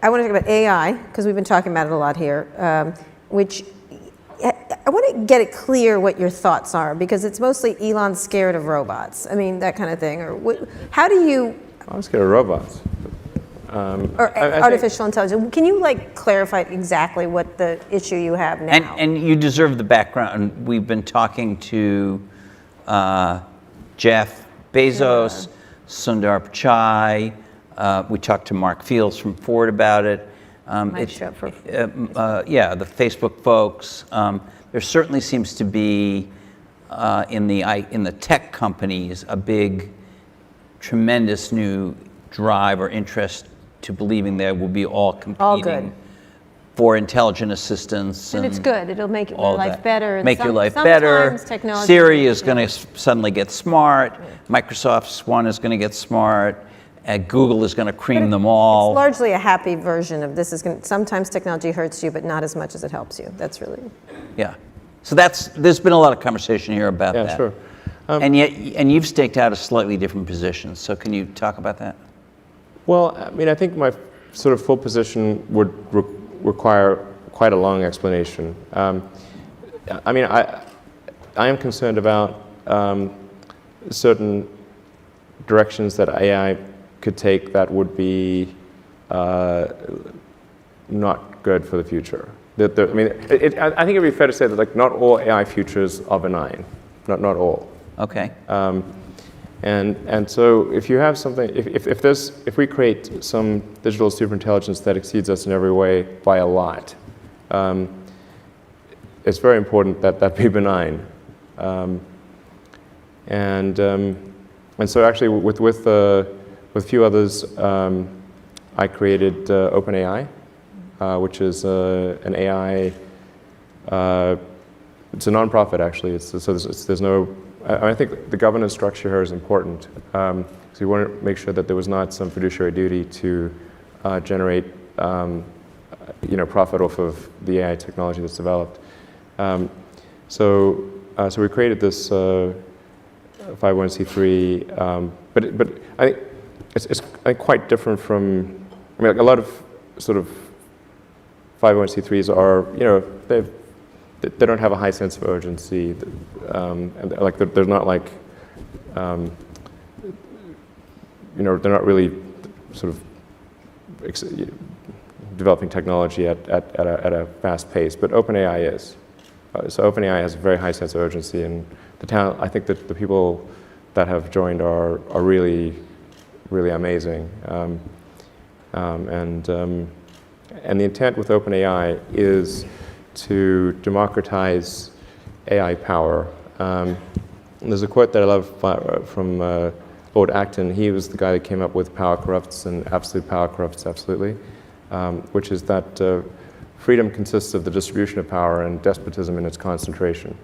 I want to talk about AI, because we've been talking about it a lot here, which I want to get it clear what your thoughts are, because it's mostly Elon's scared of robots. I mean, that kind of thing. Or how do you... I'm scared of robots. Or artificial intelligence. Can you clarify exactly what the issue you have now? And you deserve the background. We've been talking to Jeff Bezos, Sundar Pichai. We talked to Mark Fields from Ford about it. Yeah, the Facebook folks. There certainly seems to be in the tech companies a big, tremendous new drive or interest to believing there will be all competing for intelligent assistance. And it's good. It'll make your life better. Make your life better. Technology Siri is going to suddenly get smart. Microsoft's one is going to get smart. Google is going to cream them all. It's largely a happy version of this. Sometimes technology hurts you, but not as much as it helps you. That's really... Yeah. So there's been a lot of conversation here about that. Yeah, sure. And you've staked out a slightly different position. So can you talk about that? Well, I mean, I think my sort of full position would require quite a long explanation. I mean, I am concerned about certain directions that AI could take that would be not good for the future. I mean, I think it would be fair to say that not all AI futures are benign, not all. Okay. And so if you have something, if we create some digital superintelligence that exceeds us in every way by a lot, it's very important that that be benign. And so actually with a few others, I created OpenAI, which is an AI. It's a nonprofit actually. There's no. I think the governance structure here is important. So we want to make sure that there was not some fiduciary duty to generate profit off of the AI technology that's developed. So we created this 501c3, but I think it's quite different from. I mean, a lot of sort of 501c3s are, they don't have a high sense of urgency, and they're not they're not really sort of developing technology at a fast pace. But OpenAI is. So OpenAI has a very high sense of urgency, and I think that the people that have joined are really, really amazing. And the intent with OpenAI is to democratize AI power. There's a quote that I love from Lord Acton. He was the guy that came up with power corrupts and absolute power corrupts absolutely, which is that freedom consists of the distribution of power and despotism in its concentration.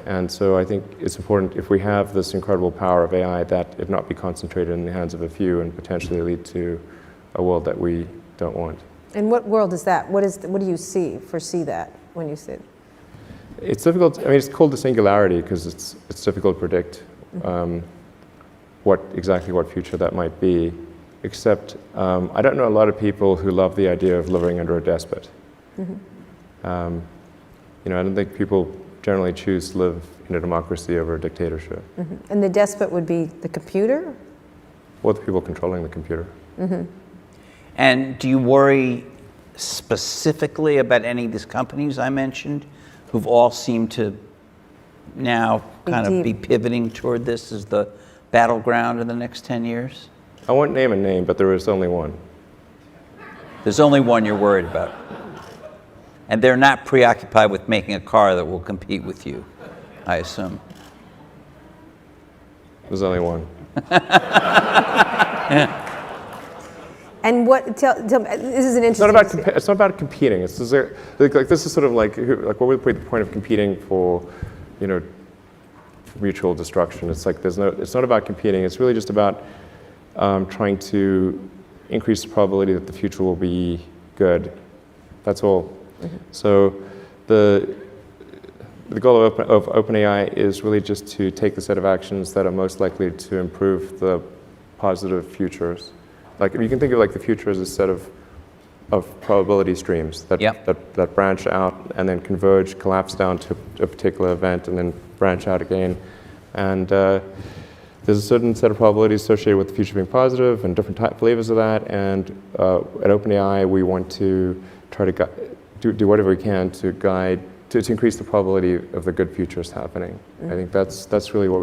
And so I think it's important, if we have this incredible power of AI, that it not be concentrated in the hands of a few and potentially lead to a world that we don't want. And what world is that? What do you foresee that when you see it? It's difficult. I mean, it's called the singularity because it's difficult to predict exactly what future that might be. Except I don't know a lot of people who love the idea of living under a despot. I don't think people generally choose to live in a democracy over a dictatorship. And the despot would be the computer? Or the people controlling the computer. And do you worry specifically about any of these companies I mentioned, who've all seemed to now kind of be pivoting toward this as the battleground in the next 10 years? I won't name a name, but there is only one. There's only one you're worried about. And they're not preoccupied with making a car that will compete with you, I assume. There's only one. And tell me, this is an interesting... It's not about competing. This is sort of like what would be the point of competing for, mutual destruction? It's like it's not about competing. It's really just about trying to increase the probability that the future will be good. That's all. So the goal of OpenAI is really just to take the set of actions that are most likely to improve the positive futures. Like, you can think of the future as a set of of probability streams that, Yep. that branch out and then converge, collapse down to a particular event, and then branch out again. And there's a certain set of probabilities associated with the future being positive and different flavors of that. And at OpenAI, we want to try to do whatever we can to guide, to increase the probability of the good futures happening. I think that's really what we're